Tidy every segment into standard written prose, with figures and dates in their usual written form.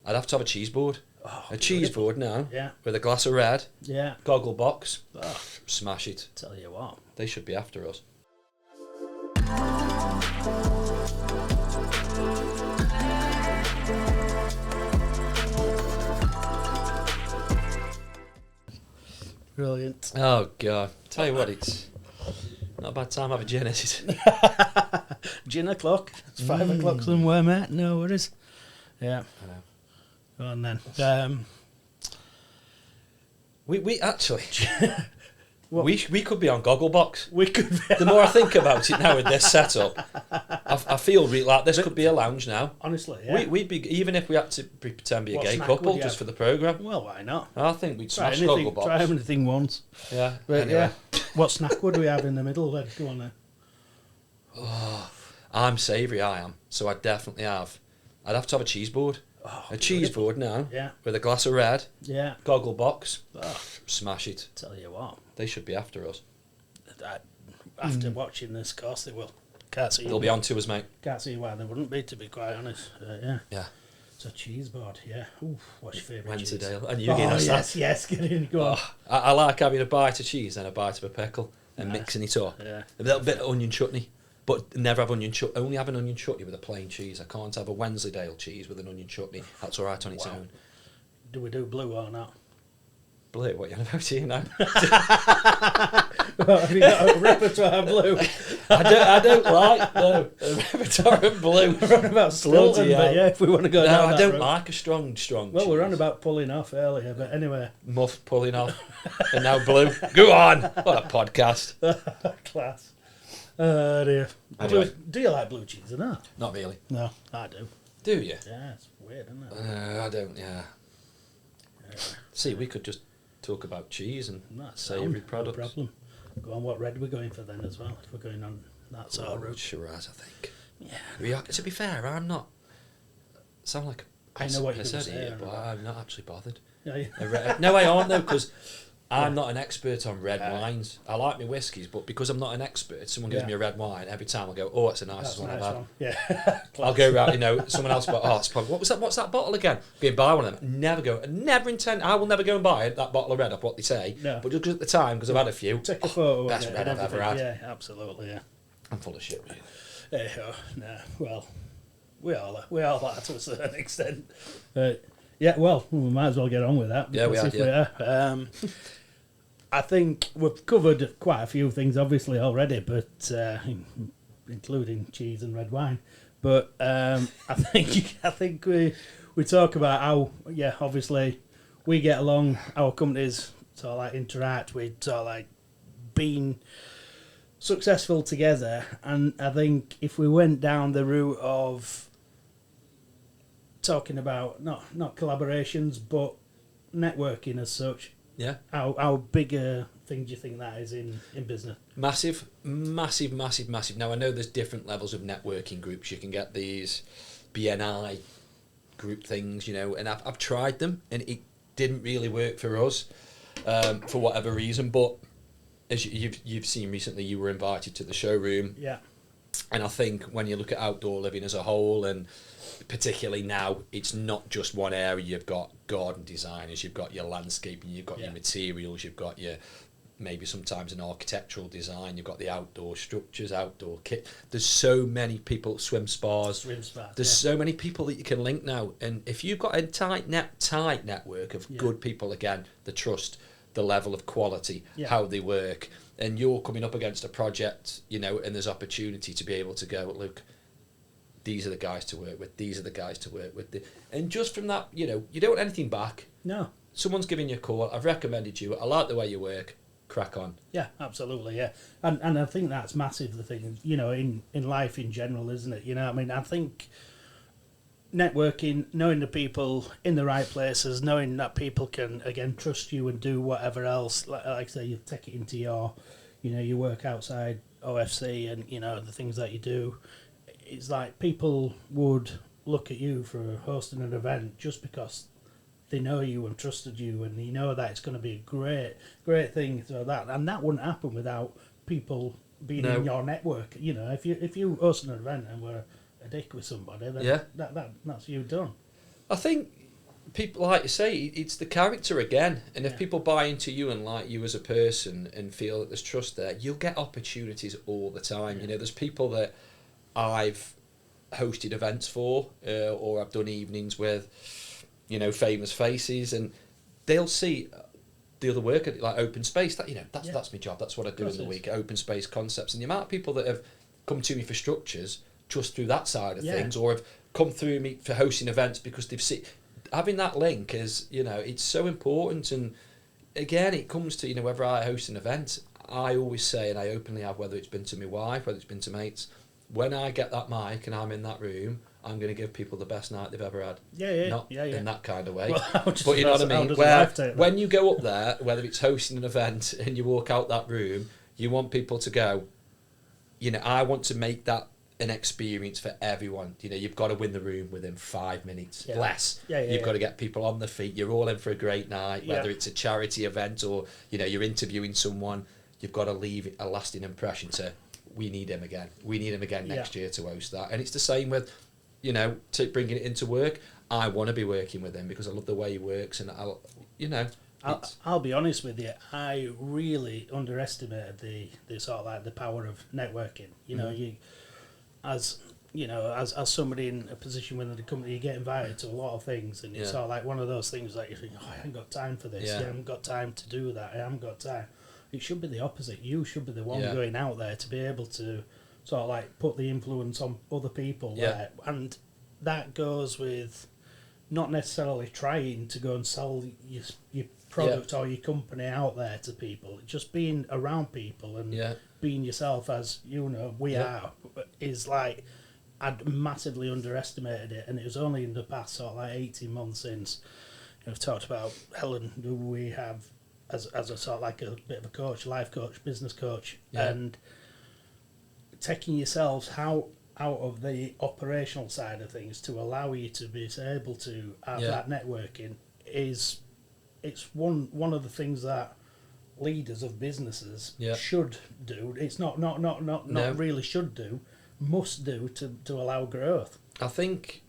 I'd have to have a cheeseboard. A cheeseboard now. Yeah. With a glass of red. Yeah. Gogglebox. Oh, Smash it. tell you what. They should be after us. Brilliant. Oh, God. Tell you what, it's not a bad time to have a gin, is it? Gin o'clock. It's 5 o'clock somewhere, mate. No worries. Yeah. I know. Go on then. We actually... What? We could be on Gogglebox. We could be. The more I think about it now with this setup, I feel really like this could be a lounge now. Honestly, yeah. We'd be, even if we had to pretend to be a What gay snack couple would you just have? for the programme. Well, why not? I think we'd Try smash anything, Gogglebox. try anything once. Yeah. But Anyway. yeah. What snack would we have in the middle then? Go on then. I'm savoury, I am. So I'd have to have a cheeseboard. A cheeseboard now. Yeah. With a glass of red. Yeah. Gogglebox. Oh, Smash it. tell you what. They should be after us. After watching this, of course they will. Can't see. They'll be on to us, mate. Can't see why they wouldn't be, to be quite honest. Yeah. Yeah. It's a cheese board. Yeah. Ooh, what's your favourite cheese? Wensleydale. And you Oh get us yes, yes. Get in. Go on. I like having a bite of cheese and a bite of a pickle and Nice. mixing it up. Yeah. A little bit of onion chutney, but never have onion chutney. Only have an onion chutney with a plain cheese. I can't have a Wensleydale cheese with an onion chutney. That's all right on its Wow. own. Do we do blue or not? Blue, what are you on about here now? Have you got a repertoire blue? I don't like blue. A repertoire of blue. We're on about Stilton, Bloody but hell. yeah, if we want to go No, down I that don't road. like a strong Well, we're on cheese. about pulling off earlier, but anyway. Muff pulling off. And now blue. Go on. What a podcast. Class. Oh dear. Anyway. Do you like blue cheese or not? Not really. No, I do. Do you? Yeah, it's weird, isn't it? I don't, yeah. See, we could just talk about cheese and That's savoury products. No problem. Go on, what red we're going for then as well, if we're going on that sort of route. Shiraz, I think. Yeah. To be fair, I'm not... Sound like a I know what you're piss gonna head say, here, I but know. I'm not actually bothered. Yeah. No, I aren't though, because I'm not an expert on red wines. I like my whiskies, but because I'm not an expert, someone gives Yeah. me a red wine, every time I'll go, oh, it's the nicest That's a one I've nice had. one. Yeah. I'll go around, someone else will go, oh, it's probably, what's that bottle again? Go and buy one of them. I will never go and buy that bottle of red off what they say. No. But just 'cause at the time, because I've had a few, Take a photo best of it red and I've ever everything. had. Yeah, absolutely, yeah. I'm full of shit, really. No, well, we all are to a certain extent. Yeah, well, we might as well get on with that. Yeah, we because are, if I think we've covered quite a few things, obviously, already, but including cheese and red wine. But I think we talk about how, yeah, obviously, we get along, our companies sort of like interact, we sort of like being successful together, and I think if we went down the route of talking about not collaborations but networking as such, Yeah. how big a thing do you think that is in business? Massive. Now, I know there's different levels of networking groups. You can get these BNI group things, and I've tried them, and it didn't really work for us for whatever reason. But as you've seen recently, you were invited to the showroom. Yeah. And I think when you look at outdoor living as a whole, and particularly now, it's not just one area. You've got garden designers, you've got your landscaping, you've got your materials, you've got your maybe sometimes an architectural design, you've got the outdoor structures, outdoor kit. There's so many people, swim spas. There's so many people that you can link now. And if you've got a tight network of good people, again, the trust, the level of quality, how they work, and you're coming up against a project, and there's opportunity to be able to go, look, these are the guys to work with, these are the guys to work with. And just from that, you don't want anything back. No. Someone's giving you a call, I've recommended you, I like the way you work, crack on. Yeah, absolutely, yeah. And I think that's massive, the thing, in life in general, isn't it? I think networking, knowing the people in the right places, knowing that people can, again, trust you and do whatever else, like I say, you take it into your, you work outside OFC and, the things that you do. It's like people would look at you for hosting an event just because they know you and trusted you, and you know that it's going to be a great thing. So that wouldn't happen without people being in your network. If you host an event and were a dick with somebody, then that's you done. I think people, like you say, it's the character again. And if people buy into you and like you as a person and feel that there's trust there, you'll get opportunities all the time. Yeah. You know, there's people that I've hosted events for, or I've done evenings with, you know, famous faces, and they'll see the other work at like open space. That, you know, that's my job. That's what I do in the week. Open space concepts, and the amount of people that have come to me for structures just through that side of things, or have come through me for hosting events because they've seen having that link is, you know, it's so important. And again, it comes to, you know, whether I host an event, I always say, and I openly have, whether it's been to my wife, whether it's been to mates, when I get that mic and I'm in that room, I'm going to give people the best night they've ever had. Not in that kind of way. Well, but you know what I mean? Where, when you go up there, whether it's hosting an event and you walk out that room, you want people to go, you know, I want to make that an experience for everyone. You know, you've got to win the room within 5 minutes, less. You've got to get people on their feet. You're all in for a great night, whether it's a charity event or, you know, you're interviewing someone. You've got to leave a lasting impression to, we need him again. We need him again next year to host that. And it's the same with, you know, bringing it into work. I want to be working with him because I love the way he works, and I'll, you know. I'll be honest with you. I really underestimated the sort of like the power of networking. You know, as somebody in a position within the company, you get invited to a lot of things, and it's sort of like one of those things that you think, I haven't got time for this. I haven't got time to do that. I haven't got time. It should be the opposite. You should be the one going out there to be able to sort of like put the influence on other people there, and that goes with not necessarily trying to go and sell your product or your company out there to people. Just being around people and being yourself, as you know we are, is like, I'd massively underestimated it, and it was only in the past sort of like 18 months since, you know, I've talked about Helen, who we have as a sort of like a bit of a coach, life coach, business coach, and taking yourselves out of the operational side of things to allow you to be able to have that networking it's one of the things that leaders of businesses should do. It's not really should do, must do to allow growth. I think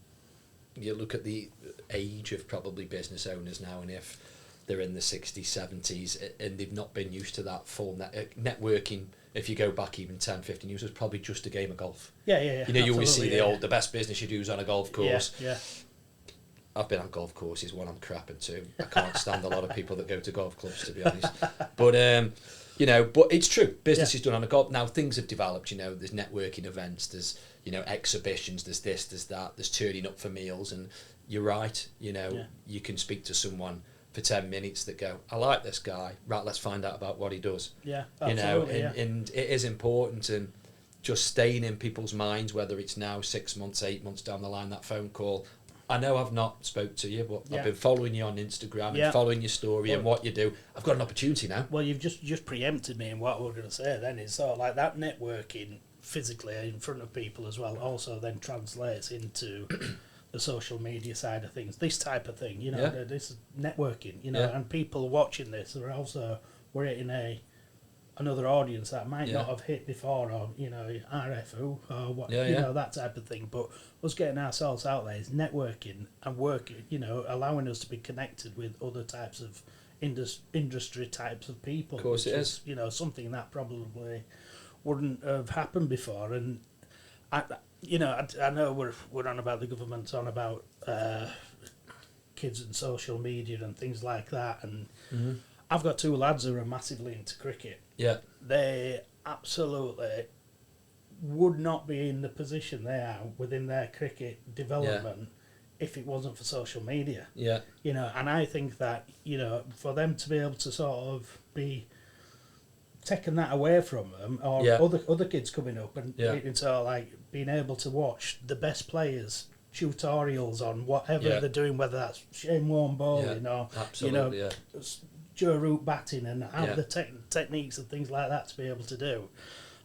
you look at the age of probably business owners now, and if they're in the 60s, 70s, and they've not been used to that full networking. If you go back even 10, 15 years, it was probably just a game of golf. Yeah. You know, you always see the best business you do is on a golf course. Yeah. I've been on golf courses, one I'm crapping to. I can't stand a lot of people that go to golf clubs, to be honest. But, you know, but it's true. Business is done on a golf. Now, things have developed, you know, there's networking events, there's, you know, exhibitions, there's this, there's that, there's turning up for meals. And you're right, you know, you can speak to someone for 10 minutes that go, I like this guy, right, let's find out about what he does. Yeah, absolutely. You know, and it is important, and just staying in people's minds, whether it's now 6 months, 8 months down the line, that phone call. I know I've not spoke to you, but I've been following you on Instagram and following your story and what you do. I've got an opportunity now. Well, you've just preempted me, and what we're going to say then is sort of like that networking physically in front of people as well also then translates into the social media side of things, this type of thing, you know, this is networking, you know, and people watching this are also, we're hitting another audience that might not have hit before, or, you know, RFU or what, you know, that type of thing. But us getting ourselves out there is networking and working, you know, allowing us to be connected with other types of industry types of people. Of course, it is. You know, something that probably wouldn't have happened before. And I know we're on about the government, on about kids and social media and things like that, and I've got two lads who are massively into cricket. Yeah, they absolutely would not be in the position they are within their cricket development if it wasn't for social media. Yeah, you know, and I think that, you know, for them to be able to sort of be taking that away from them, or other kids coming up and sort of like being able to watch the best players tutorials on whatever they're doing, whether that's Shane Warne bowling or Joe Root batting, and have the techniques and things like that to be able to do.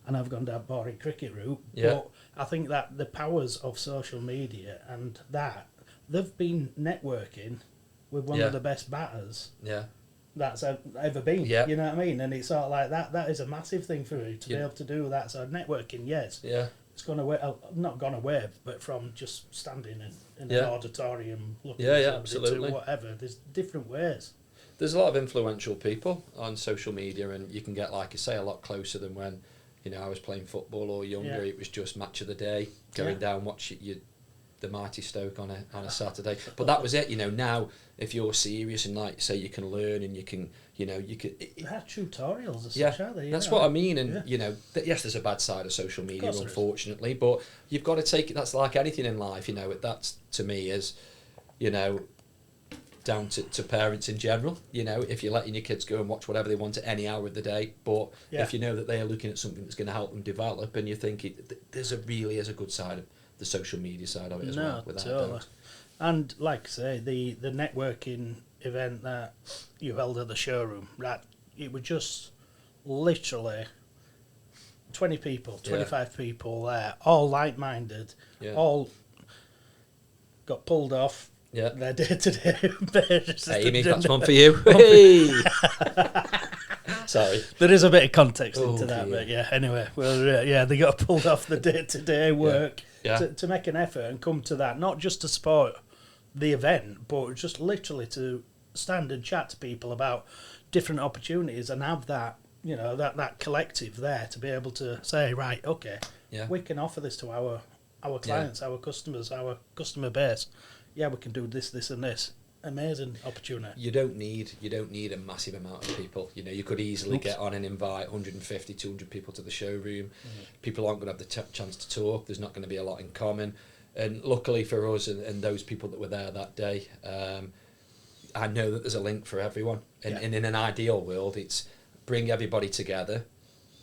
And I've gone down boring cricket route, but I think that the powers of social media and that they've been networking with one of the best batters. That's ever been. You know what I mean? And it's sort of like that is a massive thing for you to be able to do that. So networking, yes. it's gone away, not gone away, but from just standing in an auditorium looking Yeah, at absolutely. to whatever. There's different ways. There's a lot of influential people on social media, and you can get, like you say, a lot closer than when, I was playing football or younger. It was just match of the day, going down, watch the mighty Stoke on a Saturday. But that was it. Now if you're serious and, like you say, you can learn and you can. They have tutorials as yeah, such, aren't they? That's what I mean. And yes, there's a bad side of social media, unfortunately, but you've got to take it. That's like anything in life. That's, to me, is down to parents in general. If you're letting your kids go and watch whatever they want at any hour of the day, but if you know that they are looking at something that's going to help them develop, and you think there's a good side of the social media side of it as well. Without a doubt. And like I say, the networking event that you held at the showroom, right? It was just literally 20 people, 25 people there, all like-minded, all got pulled off. Yeah, their day-to-day basis. Hey, Amy, that's one for you. Hey. Sorry, there is a bit of context into that, but anyway, well, they got pulled off the day-to-day work to make an effort and come to that, not just to support the event, but just literally to stand and chat to people about different opportunities and have that, that collective there to be able to say, right, okay, we can offer this to our clients, our customers, our customer base. Yeah, we can do this, this, and this. Amazing opportunity. You don't need a massive amount of people. You could easily get on and invite 150, 200 people to the showroom. People aren't going to have the chance to talk. There's not going to be a lot in common. And luckily for us and those people that were there that day, I know that there's a link for everyone. And in an ideal world, it's bring everybody together.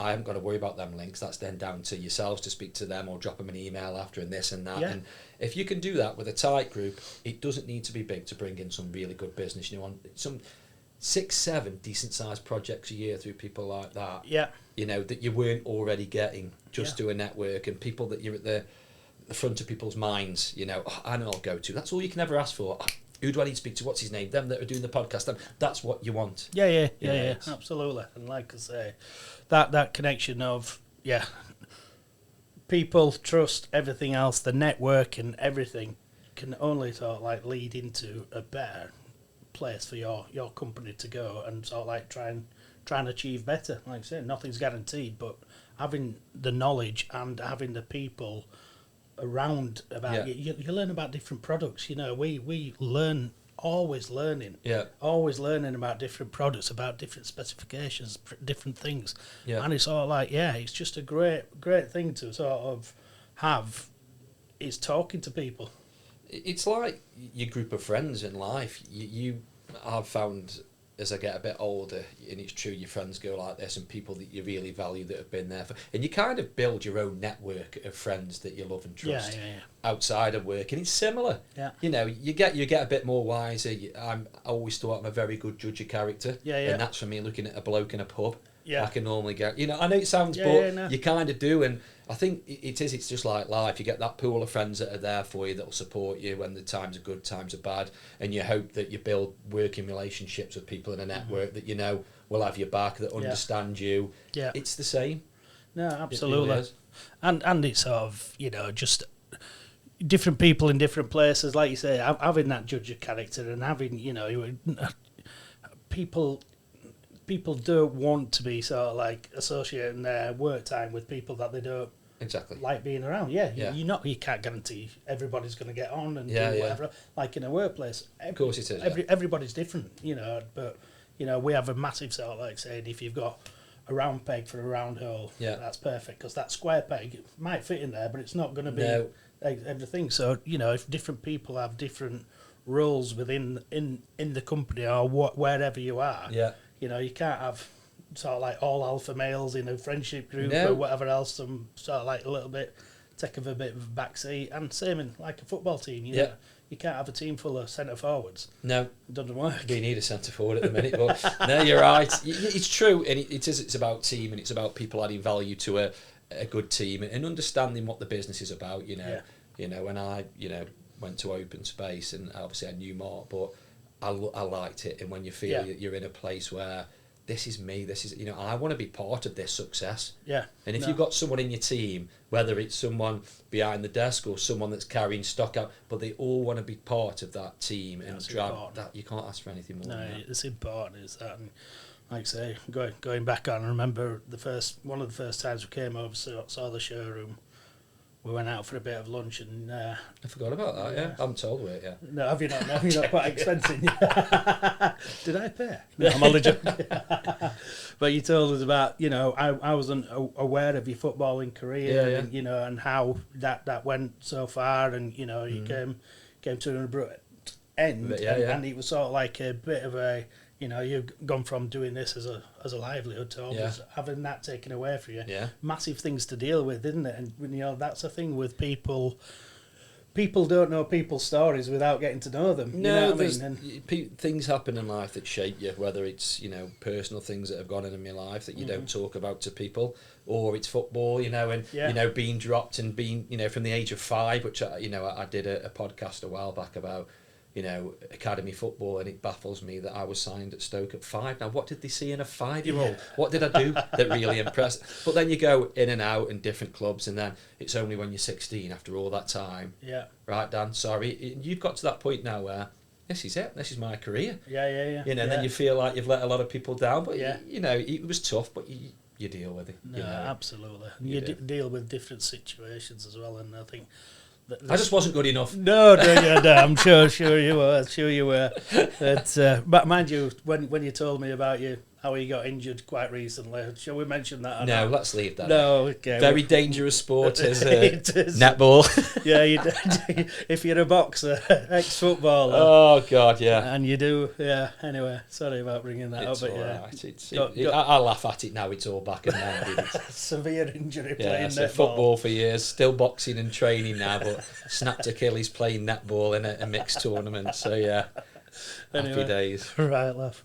I haven't got to worry about them links. That's then down to yourselves to speak to them or drop them an email after and this and that. Yeah. And if you can do that with a tight group, it doesn't need to be big to bring in some really good business. On some 6-7 decent sized projects a year through people like that. Yeah. That you weren't already getting just through a network, and people that you're at the front of people's minds. I know I'll go to. That's all you can ever ask for. Who do I need to speak to? What's his name? Them that are doing the podcast. That's what you want. Yeah, absolutely. And like I say, that connection of people, trust, everything else, the network and everything can only sort of like lead into a better place for your company to go and sort of like try and achieve better. Like I say, nothing's guaranteed, but having the knowledge and having the people around about you learn about different products. We learn, always learning about different products, about different specifications, different things, and it's all like it's just a great thing to sort of have, is talking to people. It's like your group of friends in life. I've found as I get a bit older, and it's true, your friends go like this, and people that you really value that have been there for, and you kind of build your own network of friends that you love and trust outside of work, and it's similar. You get a bit more wiser. I always thought I'm a very good judge of character, and that's for me looking at a bloke in a pub. I can normally get, I know it sounds, you kind of do, and I think it's just like life. You get that pool of friends that are there for you, that will support you when the times are good, times are bad, and you hope that you build working relationships with people in a network that will have your back, that understand you. It's the same. No, absolutely. It really is. And it's sort of, just different people in different places, like you say, having that judge of character and having, people don't want to be sort of like associating their work time with people that they don't like being around. You can't guarantee everybody's going to get on and do whatever. Like in a workplace, of course it is. Everybody's different, but we have a massive sort of like saying, if you've got a round peg for a round hole, that's perfect, because that square peg might fit in there, but it's not going to be everything. So if different people have different roles within in the company or wherever you are, you can't have sort of like all alpha males in a friendship group or whatever else. Some sort of like a little bit take of a bit of a backseat, and same in like a football team. You can't have a team full of centre forwards. No, it doesn't work. We need a centre forward at the minute, but no, you're right. It's true, and it's about team, and it's about people adding value to a good team and understanding what the business is about. When I went to open space, and obviously I knew more, but I liked it. And when you feel you're in a place where this is me. This is, I want to be part of this success. Yeah. And if you've got someone in your team, whether it's someone behind the desk or someone that's carrying stock out, but they all want to be part of that team and drive that, you can't ask for anything more. No, it's important, is that. And like I say, going back on, I remember one of the first times we came over, saw the showroom. We went out for a bit of lunch, and I forgot about that. Yeah, I haven't told it yet. No, have you not? Have you not? Quite expensive. Did I pay? No, I'm only joking. But you told us about, I wasn't aware of your footballing career, and and how that went so far, and you came to an abrupt end, and it was sort of like a bit of a. You've gone from doing this as a livelihood to almost having that taken away from you. Yeah. Massive things to deal with, isn't it? And that's the thing with people. People don't know people's stories without getting to know them. No, things happen in life that shape you. Whether it's personal things that have gone in your life that you don't talk about to people, or it's football. And being dropped and being from the age of 5, which I did a podcast a while back about. Academy football, and it baffles me that I was signed at Stoke at 5. Now, what did they see in a 5-year-old? What did I do that really impressed? But then you go in and out in different clubs, and then it's only when you're 16 after all that time. Yeah. Right, Dan, sorry. You've got to that point now where this is it. This is my career. Yeah. Then you feel like you've let a lot of people down, but it was tough, but you deal with it. No, absolutely. You deal with different situations as well, and I think... I just wasn't good enough. No, I'm sure you were. But mind you, when you told me about how you got injured quite recently, shall we mention that? No, let's leave that. No, okay. Very dangerous sport is netball. Yeah, if you're a boxer, ex-footballer. Oh God, yeah. And you do, yeah. Anyway, sorry about bringing that up, but I laugh at it now. It's all back and now. Severe injury playing netball. Football for years, still boxing and training now, but snapped Achilles playing netball in a mixed tournament. So yeah, happy days. Right, love.